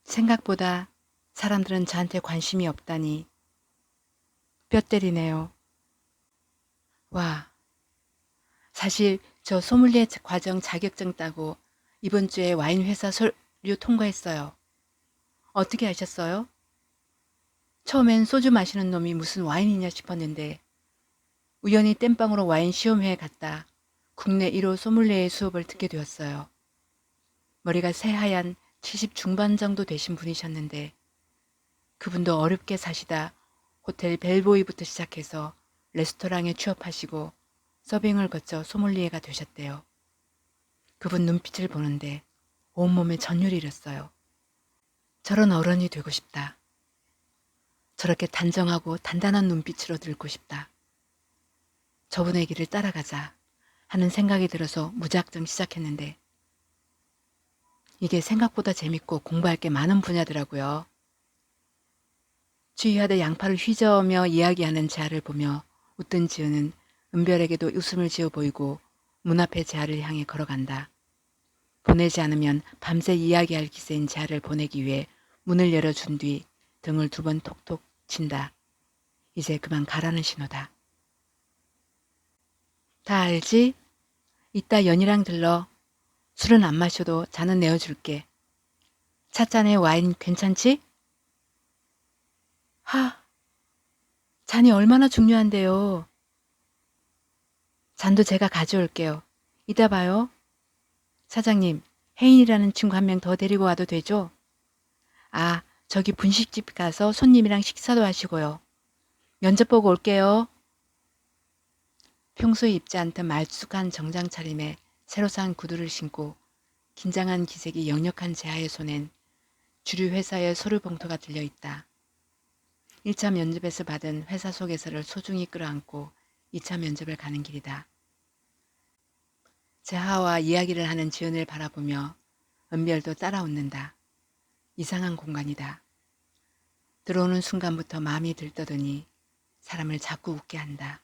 생각보다 사람들은 저한테 관심이 없다니 뼈 때리네요. 와, 사실 저 소믈리에 과정 자격증 따고 이번 주에 와인 회사 서류 통과했어요. 어떻게 아셨어요? 처음엔 소주 마시는 놈이 무슨 와인이냐 싶었는데 우연히 땜빵으로 와인 시험회에 갔다 국내 1호 소믈리에 수업을 듣게 되었어요. 머리가 새하얀 70 중반 정도 되신 분이셨는데 그분도 어렵게 사시다 호텔 벨보이부터 시작해서 레스토랑에 취업하시고 서빙을 거쳐 소믈리에가 되셨대요. 그분 눈빛을 보는데 온몸에 전율이 일었어요. 저런 어른이 되고 싶다. 저렇게 단정하고 단단한 눈빛으로 늙고 싶다. 저분의 길을 따라가자 하는 생각이 들어서 무작정 시작했는데 이게 생각보다 재밌고 공부할 게 많은 분야더라고요. 주의하듯 양팔을 휘저으며 이야기하는 재하를 보며 웃던 지은은 은별에게도 웃음을 지어 보이고 문 앞에 재하를 향해 걸어간다. 보내지 않으면 밤새 이야기할 기세인 재하를 보내기 위해 문을 열어준 뒤 등을 2번 톡톡 친다. 이제 그만 가라는 신호다. 다 알지? 이따 연희랑 들러. 술은 안 마셔도 잔은 내어줄게. 찻잔에 와인 괜찮지? 하, 잔이 얼마나 중요한데요. 잔도 제가 가져올게요. 이따 봐요. 사장님, 혜인이라는 친구 한 명 더 데리고 와도 되죠? 아, 저기 분식집 가서 손님이랑 식사도 하시고요. 면접 보고 올게요. 평소에 입지 않던 말쑥한 정장 차림에 새로 산 구두를 신고 긴장한 기색이 역력한 재하의 손엔 주류 회사의 서류 봉투가 들려있다. 1차 면접에서 받은 회사 소개서를 소중히 끌어안고 2차 면접을 가는 길이다. 재하와 이야기를 하는 지은을 바라보며 은별도 따라 웃는다. 이상한 공간이다. 들어오는 순간부터 마음이 들떠더니 사람을 자꾸 웃게 한다.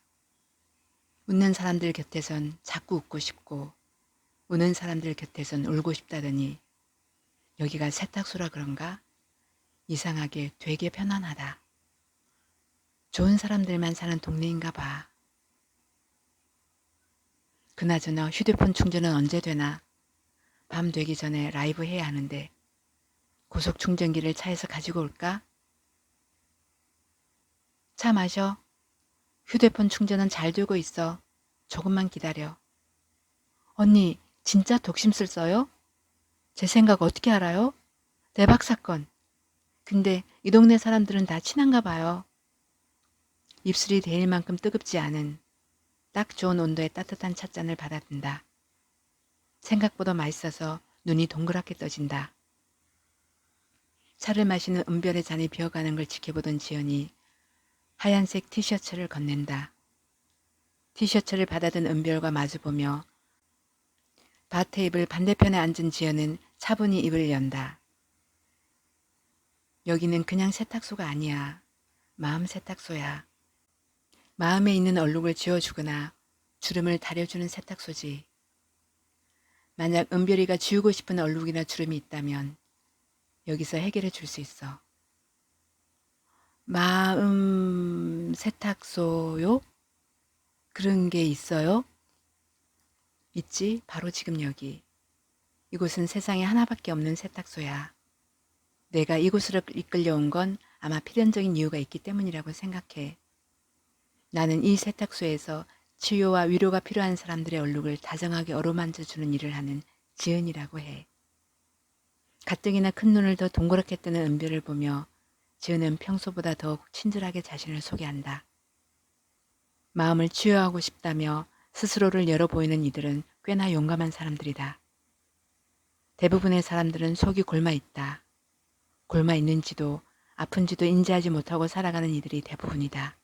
웃는 사람들 곁에선 자꾸 웃고 싶고 우는 사람들 곁에선 울고 싶다더니 여기가 세탁소라 그런가? 이상하게 되게 편안하다. 좋은 사람들만 사는 동네인가 봐. 그나저나 휴대폰 충전은 언제 되나? 밤 되기 전에 라이브 해야 하는데 고속 충전기를 차에서 가지고 올까? 차 마셔. 휴대폰 충전은 잘 되고 있어. 조금만 기다려. 언니, 진짜 독심술 써요? 제 생각 어떻게 알아요? 대박 사건. 근데 이 동네 사람들은 다 친한가 봐요. 입술이 데일 만큼 뜨겁지 않은 딱 좋은 온도의 따뜻한 찻잔을 받아든다. 생각보다 맛있어서 눈이 동그랗게 떠진다. 차를 마시는 은별의 잔이 비어가는 걸 지켜보던 지연이 하얀색 티셔츠를 건넨다. 티셔츠를 받아든 은별과 마주보며 바테이블 반대편에 앉은 지연은 차분히 입을 연다. 여기는 그냥 세탁소가 아니야. 마음 세탁소야. 마음에 있는 얼룩을 지워주거나 주름을 다려주는 세탁소지. 만약 은별이가 지우고 싶은 얼룩이나 주름이 있다면 여기서 해결해 줄 수 있어. 마음 세탁소요? 그런 게 있어요? 있지, 바로 지금 여기. 이곳은 세상에 하나밖에 없는 세탁소야. 내가 이곳으로 이끌려온 건 아마 필연적인 이유가 있기 때문이라고 생각해. 나는 이 세탁소에서 치유와 위로가 필요한 사람들의 얼룩을 다정하게 어루만져주는 일을 하는 지은이라고 해. 가뜩이나 큰 눈을 더 동그랗게 뜨는 은별을 보며 지은은 평소보다 더욱 친절하게 자신을 소개한다. 마음을 치유하고 싶다며 스스로를 열어 보이는 이들은 꽤나 용감한 사람들이다. 대부분의 사람들은 속이 골마 있다. 골마 있는지도 아픈지도 인지하지 못하고 살아가는 이들이 대부분이다.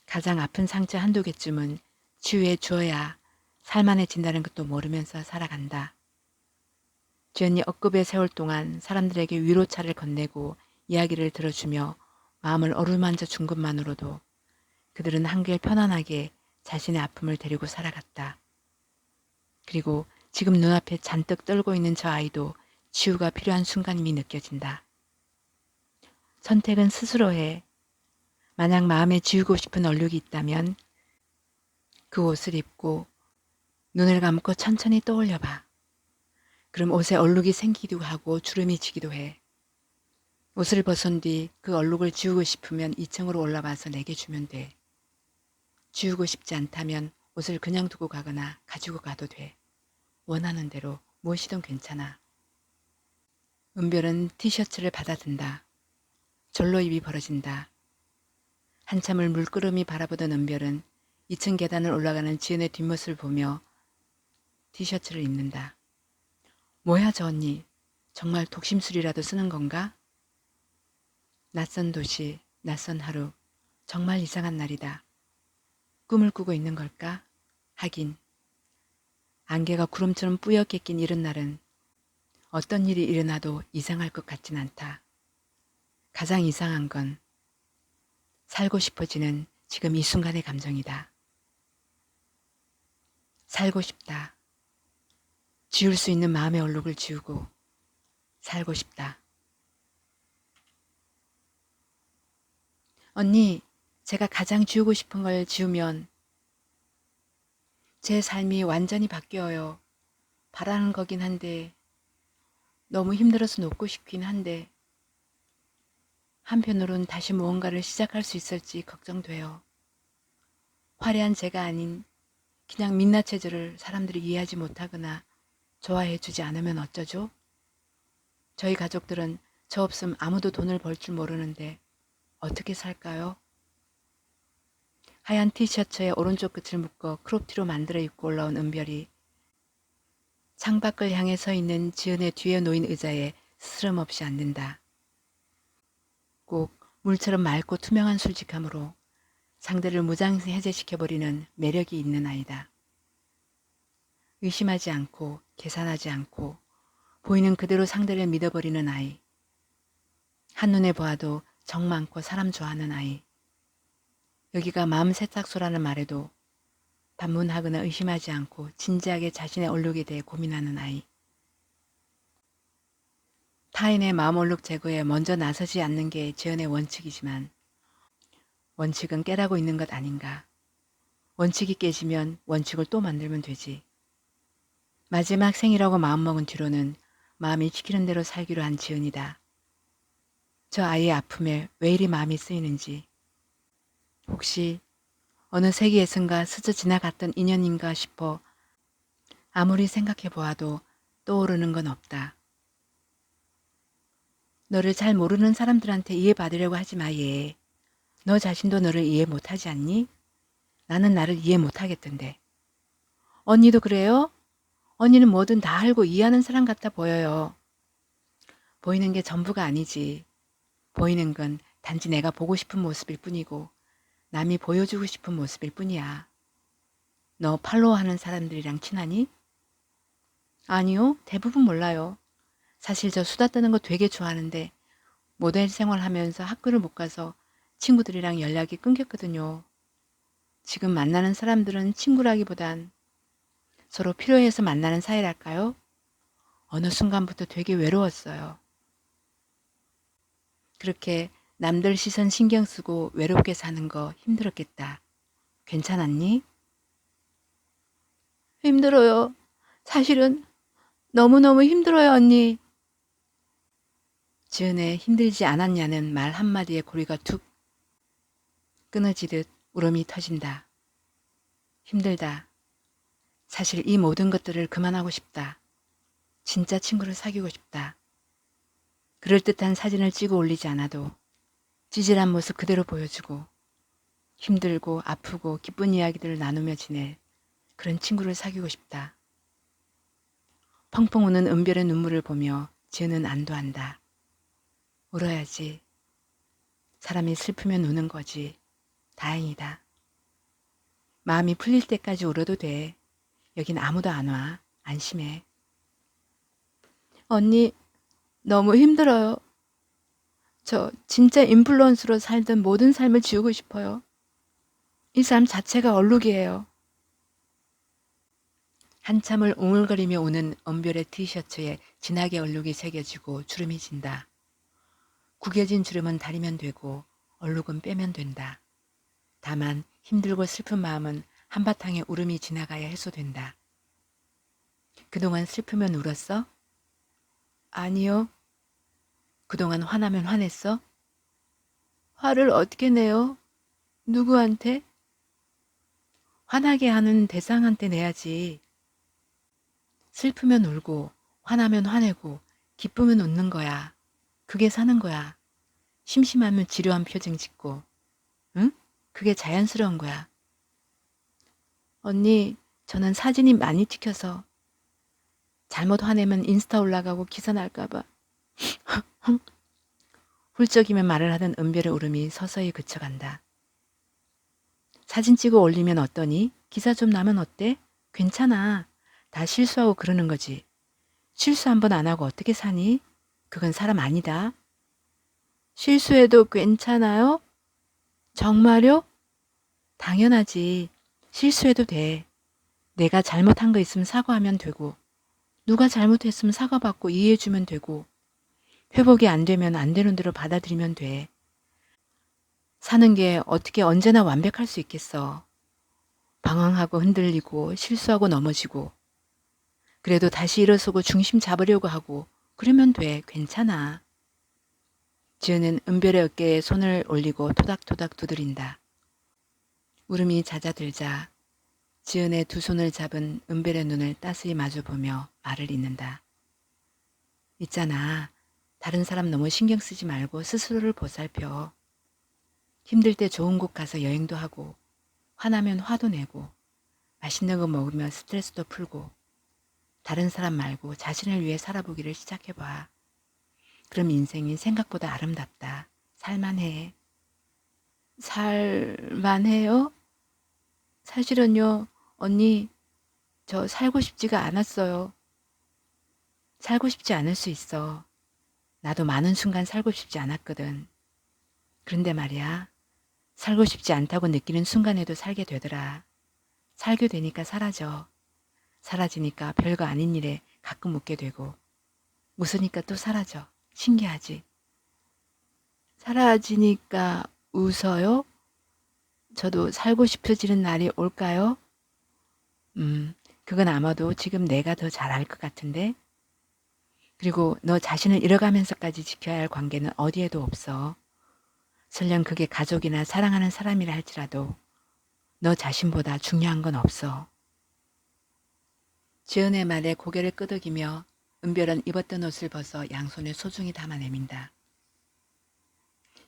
가장 아픈 상처 한두 개쯤은 치유해 주어야 살만해진다는 것도 모르면서 살아간다. 지연이 억급의 세월 동안 사람들에게 위로차를 건네고 이야기를 들어주며 마음을 어루만져 준 것만으로도 그들은 한결 편안하게 자신의 아픔을 데리고 살아갔다. 그리고 지금 눈앞에 잔뜩 떨고 있는 저 아이도 치유가 필요한 순간임이 느껴진다. 선택은 스스로 해. 만약 마음에 지우고 싶은 얼룩이 있다면 그 옷을 입고 눈을 감고 천천히 떠올려봐. 그럼 옷에 얼룩이 생기기도 하고 주름이 지기도 해. 옷을 벗은 뒤 그 얼룩을 지우고 싶으면 2층으로 올라와서 내게 주면 돼. 지우고 싶지 않다면 옷을 그냥 두고 가거나 가지고 가도 돼. 원하는 대로 무엇이든 괜찮아. 은별은 티셔츠를 받아든다. 절로 입이 벌어진다. 한참을 물끄러미 바라보던 은별은 2층 계단을 올라가는 지은의 뒷모습을 보며 티셔츠를 입는다. 뭐야 저 언니, 정말 독심술이라도 쓰는 건가? 낯선 도시, 낯선 하루, 정말 이상한 날이다. 꿈을 꾸고 있는 걸까? 하긴 안개가 구름처럼 뿌옇게 낀 이른 날은 어떤 일이 일어나도 이상할 것 같진 않다. 가장 이상한 건 살고 싶어지는 지금 이 순간의 감정이다. 살고 싶다. 지울 수 있는 마음의 얼룩을 지우고 살고 싶다. 언니, 제가 가장 지우고 싶은 걸 지우면 제 삶이 완전히 바뀌어요. 바라는 거긴 한데 너무 힘들어서 놓고 싶긴 한데 한편으론 다시 무언가를 시작할 수 있을지 걱정돼요. 화려한 제가 아닌 그냥 민낯 체질을 사람들이 이해하지 못하거나 좋아해 주지 않으면 어쩌죠? 저희 가족들은 저 없음 아무도 돈을 벌 줄 모르는데 어떻게 살까요? 하얀 티셔츠에 오른쪽 끝을 묶어 크롭티로 만들어 입고 올라온 은별이 창밖을 향해 서 있는 지은의 뒤에 놓인 의자에 스스럼없이 앉는다. 꼭 물처럼 맑고 투명한 솔직함으로 상대를 무장해제시켜버리는 매력이 있는 아이다. 의심하지 않고 계산하지 않고 보이는 그대로 상대를 믿어버리는 아이. 한눈에 보아도 정 많고 사람 좋아하는 아이. 여기가 마음 세탁소라는 말에도 반문하거나 의심하지 않고 진지하게 자신의 얼룩에 대해 고민하는 아이. 타인의 마음 얼룩 제거에 먼저 나서지 않는 게 지은의 원칙이지만 원칙은 깨라고 있는 것 아닌가. 원칙이 깨지면 원칙을 또 만들면 되지. 마지막 생이라고 마음먹은 뒤로는 마음이 시키는 대로 살기로 한 지은이다. 저 아이의 아픔에 왜 이리 마음이 쓰이는지. 혹시 어느 세기에선가 스쳐 지나갔던 인연인가 싶어 아무리 생각해 보아도 떠오르는 건 없다. 너를 잘 모르는 사람들한테 이해받으려고 하지 마, 얘. 너 자신도 너를 이해 못하지 않니? 나는 나를 이해 못하겠던데. 언니도 그래요? 언니는 뭐든 다 알고 이해하는 사람 같아 보여요. 보이는 게 전부가 아니지. 보이는 건 단지 내가 보고 싶은 모습일 뿐이고 남이 보여주고 싶은 모습일 뿐이야. 너 팔로우하는 사람들이랑 친하니? 아니요, 대부분 몰라요. 사실 저 수다 떠는 거 되게 좋아하는데 모델 생활하면서 학교를 못 가서 친구들이랑 연락이 끊겼거든요. 지금 만나는 사람들은 친구라기보단 서로 필요해서 만나는 사이랄까요? 어느 순간부터 되게 외로웠어요. 그렇게 남들 시선 신경 쓰고 외롭게 사는 거 힘들었겠다. 괜찮았니? 힘들어요. 사실은 너무너무 힘들어요, 언니. 지은의 힘들지 않았냐는 말 한마디에 고리가 툭 끊어지듯 울음이 터진다. 힘들다. 사실 이 모든 것들을 그만하고 싶다. 진짜 친구를 사귀고 싶다. 그럴듯한 사진을 찍어 올리지 않아도 찌질한 모습 그대로 보여주고 힘들고 아프고 기쁜 이야기들을 나누며 지낼 그런 친구를 사귀고 싶다. 펑펑 우는 은별의 눈물을 보며 지은은 안도한다. 울어야지. 사람이 슬프면 우는 거지. 다행이다. 마음이 풀릴 때까지 울어도 돼. 여긴 아무도 안 와. 안심해. 언니, 너무 힘들어요. 저 진짜 인플루언서로 살던 모든 삶을 지우고 싶어요. 이 삶 자체가 얼룩이에요. 한참을 웅얼거리며 오는 은별의 티셔츠에 진하게 얼룩이 새겨지고 주름이 진다. 구겨진 주름은 다리면 되고 얼룩은 빼면 된다. 다만 힘들고 슬픈 마음은 한바탕에 울음이 지나가야 해소된다. 그동안 슬프면 울었어? 아니요. 그동안 화나면 화냈어? 화를 어떻게 내요? 누구한테? 화나게 하는 대상한테 내야지. 슬프면 울고, 화나면 화내고, 기쁘면 웃는 거야. 그게 사는 거야. 심심하면 지루한 표정 짓고. 응? 그게 자연스러운 거야. 언니, 저는 사진이 많이 찍혀서 잘못 화내면 인스타 올라가고 기사 날까봐. 훌쩍이며 말을 하던 은별의 울음이 서서히 그쳐간다. 사진 찍어 올리면 어떠니? 기사 좀 나면 어때? 괜찮아. 다 실수하고 그러는 거지. 실수 한 번 안 하고 어떻게 사니? 그건 사람 아니다. 실수해도 괜찮아요? 정말요? 당연하지. 실수해도 돼. 내가 잘못한 거 있으면 사과하면 되고, 누가 잘못했으면 사과받고 이해해주면 되고, 회복이 안 되면 안 되는 대로 받아들이면 돼. 사는 게 어떻게 언제나 완벽할 수 있겠어. 방황하고 흔들리고 실수하고 넘어지고, 그래도 다시 일어서고 중심 잡으려고 하고, 그러면 돼. 괜찮아. 지은은 은별의 어깨에 손을 올리고 토닥토닥 두드린다. 울음이 잦아들자 지은의 두 손을 잡은 은별의 눈을 따스히 마주보며 말을 잇는다. 있잖아. 다른 사람 너무 신경 쓰지 말고 스스로를 보살펴. 힘들 때 좋은 곳 가서 여행도 하고, 화나면 화도 내고, 맛있는 거 먹으며 스트레스도 풀고, 다른 사람 말고 자신을 위해 살아보기를 시작해봐. 그럼 인생이 생각보다 아름답다. 살만해. 살만해요? 사실은요, 언니, 저 살고 싶지가 않았어요. 살고 싶지 않을 수 있어. 나도 많은 순간 살고 싶지 않았거든. 그런데 말이야, 살고 싶지 않다고 느끼는 순간에도 살게 되더라. 살게 되니까 사라져. 사라지니까 별거 아닌 일에 가끔 웃게 되고, 웃으니까 또 사라져. 신기하지? 사라지니까 웃어요? 저도 살고 싶어지는 날이 올까요? 그건 아마도 지금 내가 더 잘 알 것 같은데? 그리고 너 자신을 잃어가면서까지 지켜야 할 관계는 어디에도 없어. 설령 그게 가족이나 사랑하는 사람이라 할지라도 너 자신보다 중요한 건 없어. 지은의 말에 고개를 끄덕이며 은별은 입었던 옷을 벗어 양손에 소중히 담아 내민다.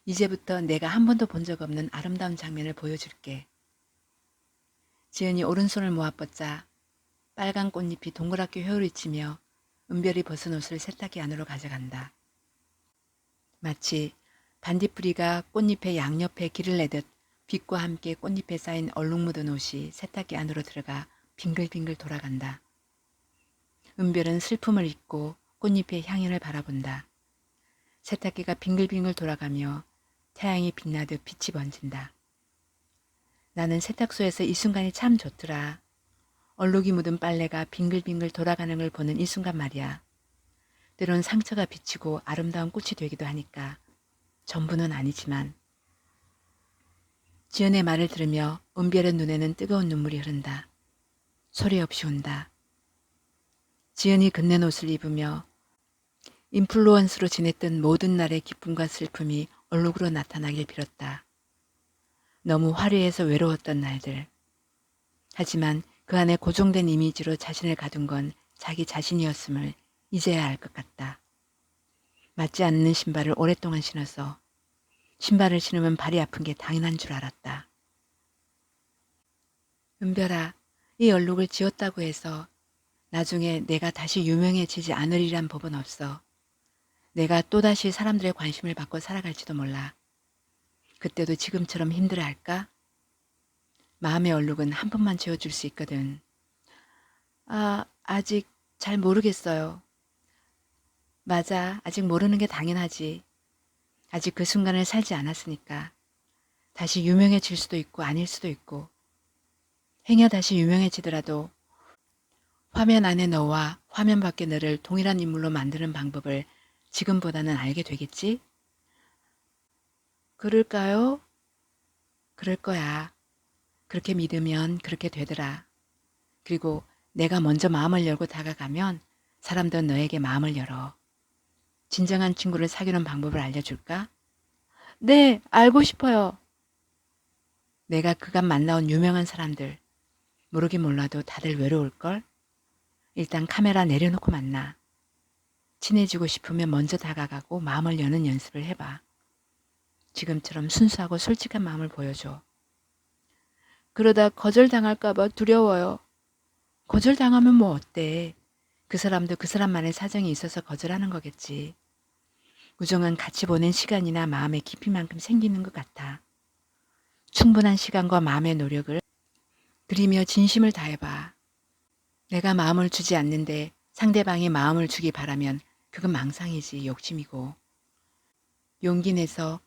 이제부터 내가 한 번도 본 적 없는 아름다운 장면을 보여줄게. 지은이 오른손을 모아 뻗자 빨간 꽃잎이 동그랗게 휘어리치며 은별이 벗은 옷을 세탁기 안으로 가져간다. 마치 반딧불이가 꽃잎의 양옆에 길을 내듯 빛과 함께 꽃잎에 쌓인 얼룩 묻은 옷이 세탁기 안으로 들어가 빙글빙글 돌아간다. 은별은 슬픔을 잊고 꽃잎의 향연을 바라본다. 세탁기가 빙글빙글 돌아가며 태양이 빛나듯 빛이 번진다. 나는 세탁소에서 이 순간이 참 좋더라. 얼룩이 묻은 빨래가 빙글빙글 돌아가는 걸 보는 이 순간 말이야. 때론 상처가 비치고 아름다운 꽃이 되기도 하니까. 전부는 아니지만. 지은의 말을 들으며 은별의 눈에는 뜨거운 눈물이 흐른다. 소리 없이 운다. 지은이 끝낸 옷을 입으며 인플루언스로 지냈던 모든 날의 기쁨과 슬픔이 얼룩으로 나타나길 빌었다. 너무 화려해서 외로웠던 날들. 하지만 그 안에 고정된 이미지로 자신을 가둔 건 자기 자신이었음을 이제야 알 것 같다. 맞지 않는 신발을 오랫동안 신어서 신발을 신으면 발이 아픈 게 당연한 줄 알았다. 은별아, 이 얼룩을 지웠다고 해서 나중에 내가 다시 유명해지지 않으리란 법은 없어. 내가 또다시 사람들의 관심을 받고 살아갈지도 몰라. 그때도 지금처럼 힘들어할까? 마음의 얼룩은 한 번만 지워줄 수 있거든. 아직 잘 모르겠어요. 맞아, 아직 모르는 게 당연하지. 아직 그 순간을 살지 않았으니까. 다시 유명해질 수도 있고 아닐 수도 있고. 행여 다시 유명해지더라도 화면 안에 너와 화면 밖의 너를 동일한 인물로 만드는 방법을 지금보다는 알게 되겠지? 그럴까요? 그럴 거야. 그렇게 믿으면 그렇게 되더라. 그리고 내가 먼저 마음을 열고 다가가면 사람도 너에게 마음을 열어. 진정한 친구를 사귀는 방법을 알려줄까? 네, 알고 싶어요. 내가 그간 만나온 유명한 사람들, 모르긴 몰라도 다들 외로울걸? 일단 카메라 내려놓고 만나. 친해지고 싶으면 먼저 다가가고 마음을 여는 연습을 해봐. 지금처럼 순수하고 솔직한 마음을 보여줘. 그러다 거절당할까봐 두려워요. 거절당하면 뭐 어때? 그 사람도 그 사람만의 사정이 있어서 거절하는 거겠지. 우정은 같이 보낸 시간이나 마음의 깊이만큼 생기는 것 같아. 충분한 시간과 마음의 노력을 들이며 진심을 다해봐. 내가 마음을 주지 않는데 상대방이 마음을 주기 바라면 그건 망상이지, 욕심이고. 용기 내서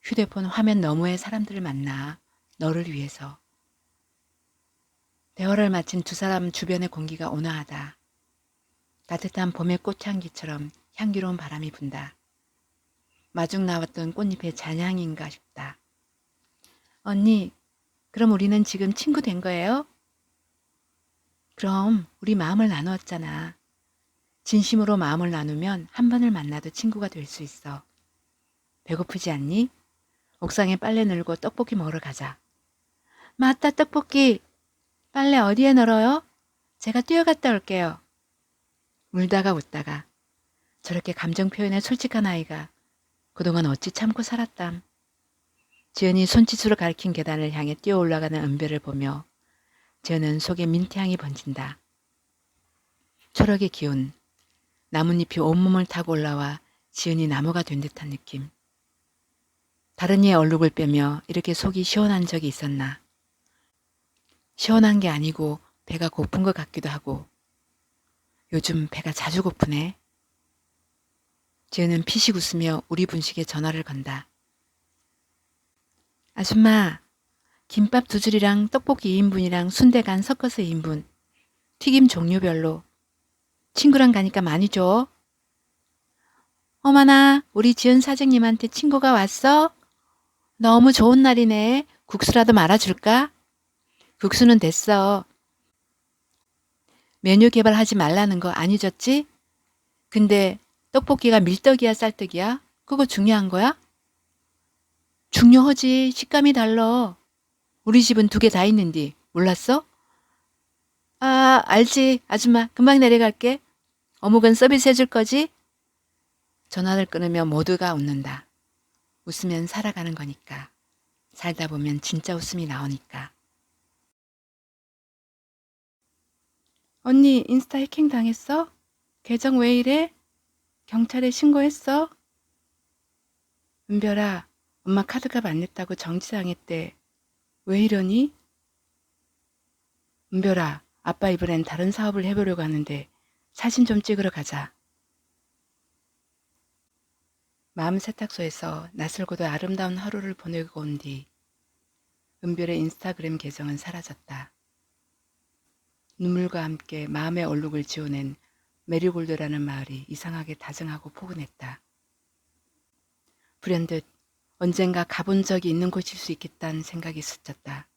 휴대폰 화면 너머의 사람들을 만나. 너를 위해서. 대화를 마친 두 사람 주변의 공기가 온화하다. 따뜻한 봄의 꽃향기처럼 향기로운 바람이 분다. 마중 나왔던 꽃잎의 잔향인가 싶다. 언니, 그럼 우리는 지금 친구 된 거예요? 그럼 우리 마음을 나누었잖아. 진심으로 마음을 나누면 한 번을 만나도 친구가 될 수 있어. 배고프지 않니? 옥상에 빨래 널고 떡볶이 먹으러 가자. 맞다, 떡볶이. 빨래 어디에 널어요? 제가 뛰어갔다 올게요. 울다가 웃다가 저렇게 감정 표현에 솔직한 아이가 그동안 어찌 참고 살았담. 지연이 손짓으로 가리킨 계단을 향해 뛰어 올라가는 은별을 보며 지연은 속에 민트향이 번진다. 초록의 기운, 나뭇잎이 온몸을 타고 올라와 지연이 나무가 된 듯한 느낌. 다른 이의 얼룩을 빼며 이렇게 속이 시원한 적이 있었나. 시원한 게 아니고 배가 고픈 것 같기도 하고. 요즘 배가 자주 고프네. 지은은 피식 웃으며 우리 분식에 전화를 건다. 아줌마, 김밥 2줄이랑 떡볶이 2인분이랑 순대간 섞어서 2인분. 튀김 종류별로. 친구랑 가니까 많이 줘. 어머나, 우리 지은 사장님한테 친구가 왔어? 너무 좋은 날이네. 국수라도 말아줄까? 국수는 됐어. 메뉴 개발하지 말라는 거 안 잊었지? 근데 떡볶이가 밀떡이야 쌀떡이야? 그거 중요한 거야? 중요하지. 식감이 달라. 우리 집은 2개 다 있는디. 몰랐어? 아, 알지. 아줌마, 금방 내려갈게. 어묵은 서비스 해줄 거지? 전화를 끊으며 모두가 웃는다. 웃으면 살아가는 거니까. 살다 보면 진짜 웃음이 나오니까. 언니, 인스타 해킹 당했어? 계정 왜 이래? 경찰에 신고했어? 은별아, 엄마 카드값 안 냈다고 정지당했대. 왜 이러니? 은별아, 아빠 이번엔 다른 사업을 해보려고 하는데 사진 좀 찍으러 가자. 마음 세탁소에서 낯설고도 아름다운 하루를 보내고 온 뒤 은별의 인스타그램 계정은 사라졌다. 눈물과 함께 마음의 얼룩을 지워낸 메리골드라는 마을이 이상하게 다정하고 포근했다. 불현듯 언젠가 가본 적이 있는 곳일 수 있겠다는 생각이 스쳤다.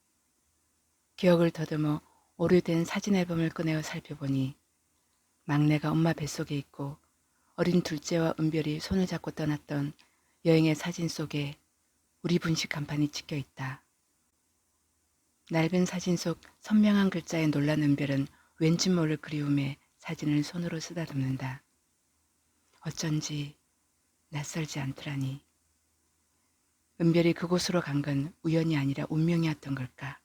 기억을 더듬어 오래된 사진 앨범을 꺼내어 살펴보니 막내가 엄마 뱃속에 있고 어린 둘째와 은별이 손을 잡고 떠났던 여행의 사진 속에 우리 분식 간판이 찍혀 있다. 낡은 사진 속 선명한 글자에 놀란 은별은 왠지 모를 그리움에 사진을 손으로 쓰다듬는다. 어쩐지 낯설지 않더라니. 은별이 그곳으로 간 건 우연이 아니라 운명이었던 걸까.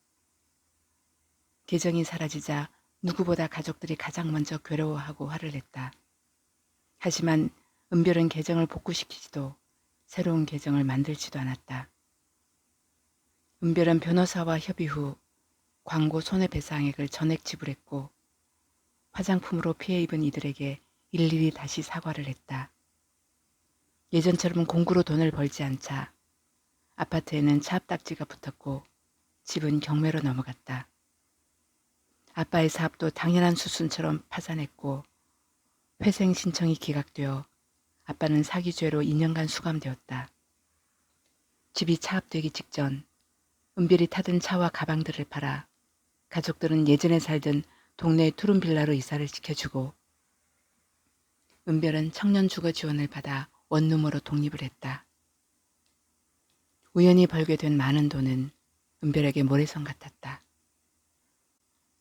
계정이 사라지자 누구보다 가족들이 가장 먼저 괴로워하고 화를 냈다. 하지만 은별은 계정을 복구시키지도 새로운 계정을 만들지도 않았다. 은별은 변호사와 협의 후 광고 손해배상액을 전액 지불했고 화장품으로 피해 입은 이들에게 일일이 다시 사과를 했다. 예전처럼 공구로 돈을 벌지 않자 아파트에는 차압딱지가 붙었고 집은 경매로 넘어갔다. 아빠의 사업도 당연한 수순처럼 파산했고 회생 신청이 기각되어 아빠는 사기죄로 2년간 수감되었다. 집이 차압되기 직전 은별이 타던 차와 가방들을 팔아 가족들은 예전에 살던 동네 투룸 빌라로 이사를 시켜주고 은별은 청년 주거 지원을 받아 원룸으로 독립을 했다. 우연히 벌게 된 많은 돈은 은별에게 모래성 같았다.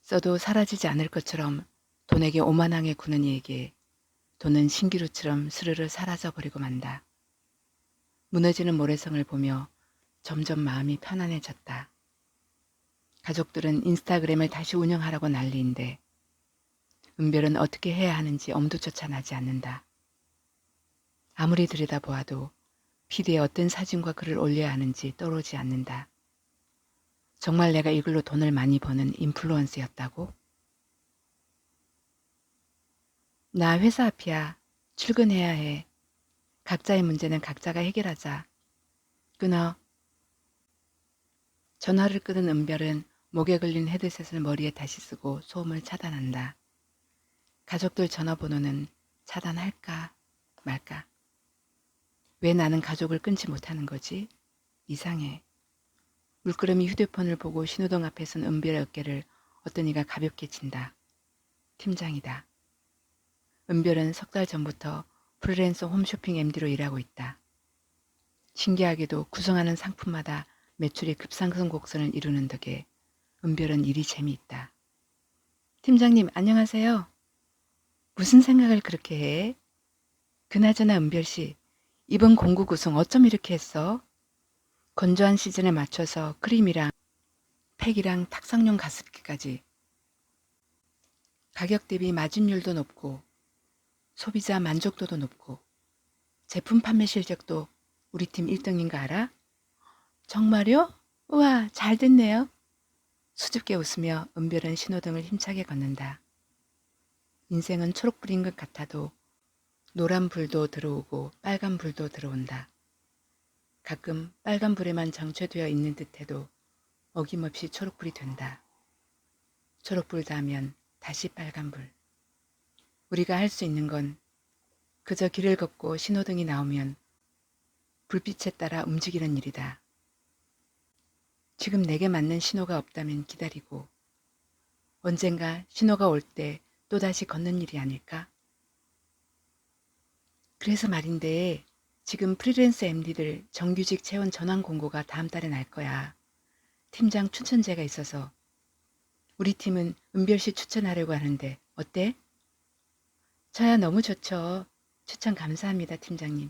써도 사라지지 않을 것처럼 돈에게 오만하게 구는 이에게 돈은 신기루처럼 스르르 사라져버리고 만다. 무너지는 모래성을 보며 점점 마음이 편안해졌다. 가족들은 인스타그램을 다시 운영하라고 난리인데 은별은 어떻게 해야 하는지 엄두조차 나지 않는다. 아무리 들여다보아도 피드에 어떤 사진과 글을 올려야 하는지 떠오르지 않는다. 정말 내가 이걸로 돈을 많이 버는 인플루언서였다고? 나 회사 앞이야. 출근해야 해. 각자의 문제는 각자가 해결하자. 끊어. 전화를 끊은 은별은 목에 걸린 헤드셋을 머리에 다시 쓰고 소음을 차단한다. 가족들 전화번호는 차단할까 말까? 왜 나는 가족을 끊지 못하는 거지? 이상해. 물끄러미 휴대폰을 보고 신호등 앞에 선 은별의 어깨를 어떤 이가 가볍게 친다. 팀장이다. 은별은 석 달 전부터 프리랜서 홈쇼핑 MD로 일하고 있다. 신기하게도 구성하는 상품마다 매출이 급상승 곡선을 이루는 덕에 은별은 일이 재미있다. 팀장님 안녕하세요. 무슨 생각을 그렇게 해? 그나저나 은별씨, 이번 공구 구성 어쩜 이렇게 했어? 건조한 시즌에 맞춰서 크림이랑 팩이랑 탁상용 가습기까지. 가격 대비 마진율도 높고 소비자 만족도도 높고 제품 판매 실적도 우리 팀 1등인 거 알아? 정말요? 우와, 잘 됐네요. 수줍게 웃으며 은별은 신호등을 힘차게 걷는다. 인생은 초록불인 것 같아도 노란 불도 들어오고 빨간 불도 들어온다. 가끔 빨간 불에만 정체되어 있는 듯해도 어김없이 초록불이 된다. 초록불 닿으면 다시 빨간불. 우리가 할 수 있는 건 그저 길을 걷고 신호등이 나오면 불빛에 따라 움직이는 일이다. 지금 내게 맞는 신호가 없다면 기다리고 언젠가 신호가 올 때 또다시 걷는 일이 아닐까? 그래서 말인데 지금 프리랜서 MD들 정규직 채용 전환 공고가 다음 달에 날 거야. 팀장 추천제가 있어서 우리 팀은 은별씨 추천하려고 하는데 어때? 저야 너무 좋죠. 추천 감사합니다, 팀장님.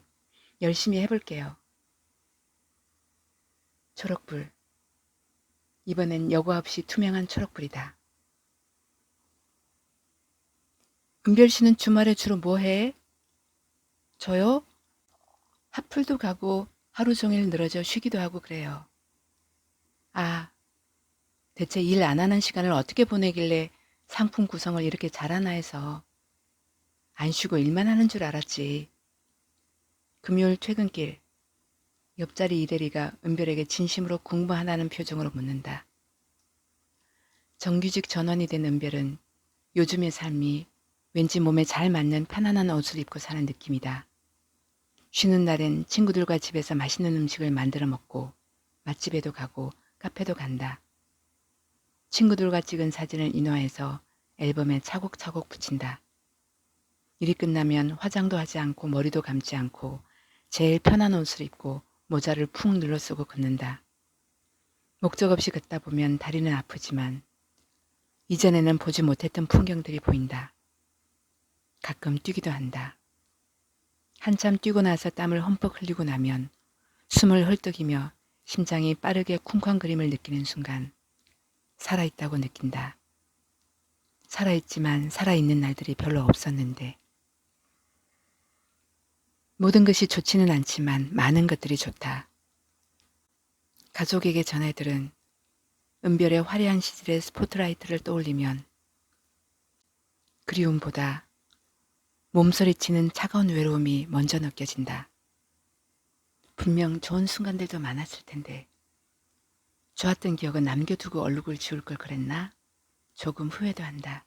열심히 해볼게요. 초록불. 이번엔 여과 없이 투명한 초록불이다. 은별씨는 주말에 주로 뭐 해? 저요? 핫플도 가고 하루 종일 늘어져 쉬기도 하고 그래요. 아, 대체 일 안 하는 시간을 어떻게 보내길래 상품 구성을 이렇게 잘하나 해서 안 쉬고 일만 하는 줄 알았지. 금요일 퇴근길 옆자리 이대리가 은별에게 진심으로 공부하다는 표정으로 묻는다. 정규직 전원이 된 은별은 요즘의 삶이 왠지 몸에 잘 맞는 편안한 옷을 입고 사는 느낌이다. 쉬는 날엔 친구들과 집에서 맛있는 음식을 만들어 먹고 맛집에도 가고 카페도 간다. 친구들과 찍은 사진을 인화해서 앨범에 차곡차곡 붙인다. 일이 끝나면 화장도 하지 않고 머리도 감지 않고 제일 편한 옷을 입고 모자를 푹 눌러 쓰고 걷는다. 목적 없이 걷다 보면 다리는 아프지만 이전에는 보지 못했던 풍경들이 보인다. 가끔 뛰기도 한다. 한참 뛰고 나서 땀을 흠뻑 흘리고 나면 숨을 헐떡이며 심장이 빠르게 쿵쾅거림을 느끼는 순간 살아있다고 느낀다. 살아있지만 살아있는 날들이 별로 없었는데 모든 것이 좋지는 않지만 많은 것들이 좋다. 가족에게 전해들은 은별의 화려한 시절의 스포트라이트를 떠올리면 그리움보다 몸서리치는 차가운 외로움이 먼저 느껴진다. 분명 좋은 순간들도 많았을 텐데 좋았던 기억은 남겨두고 얼룩을 지울 걸 그랬나? 조금 후회도 한다.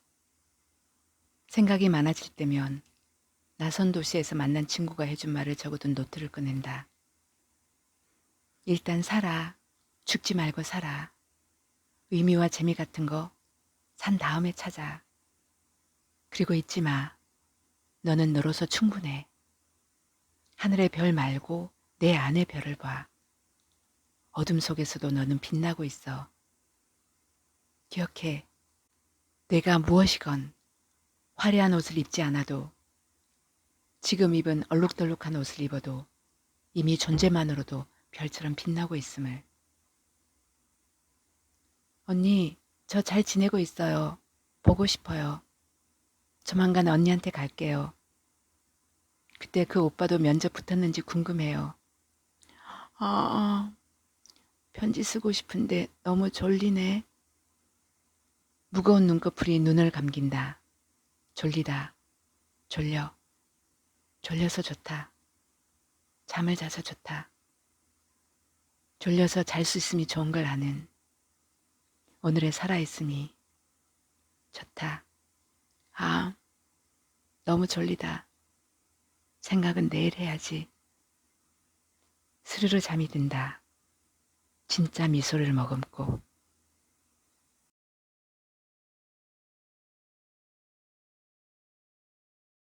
생각이 많아질 때면 낯선 도시에서 만난 친구가 해준 말을 적어둔 노트를 꺼낸다. 일단 살아. 죽지 말고 살아. 의미와 재미 같은 거 산 다음에 찾아. 그리고 잊지 마. 너는 너로서 충분해. 하늘의 별 말고 내 안의 별을 봐. 어둠 속에서도 너는 빛나고 있어. 기억해. 내가 무엇이건 화려한 옷을 입지 않아도 지금 입은 얼룩덜룩한 옷을 입어도 이미 존재만으로도 별처럼 빛나고 있음을. 언니, 저 잘 지내고 있어요. 보고 싶어요. 조만간 언니한테 갈게요. 그때 그 오빠도 면접 붙었는지 궁금해요. 편지 쓰고 싶은데 너무 졸리네. 무거운 눈꺼풀이 눈을 감긴다. 졸리다. 졸려. 졸려서 좋다. 잠을 자서 좋다. 졸려서 잘 수 있음이 좋은 걸 아는 오늘의 살아있음이 좋다. 아, 너무 졸리다. 생각은 내일 해야지. 스르르 잠이 든다. 진짜 미소를 머금고.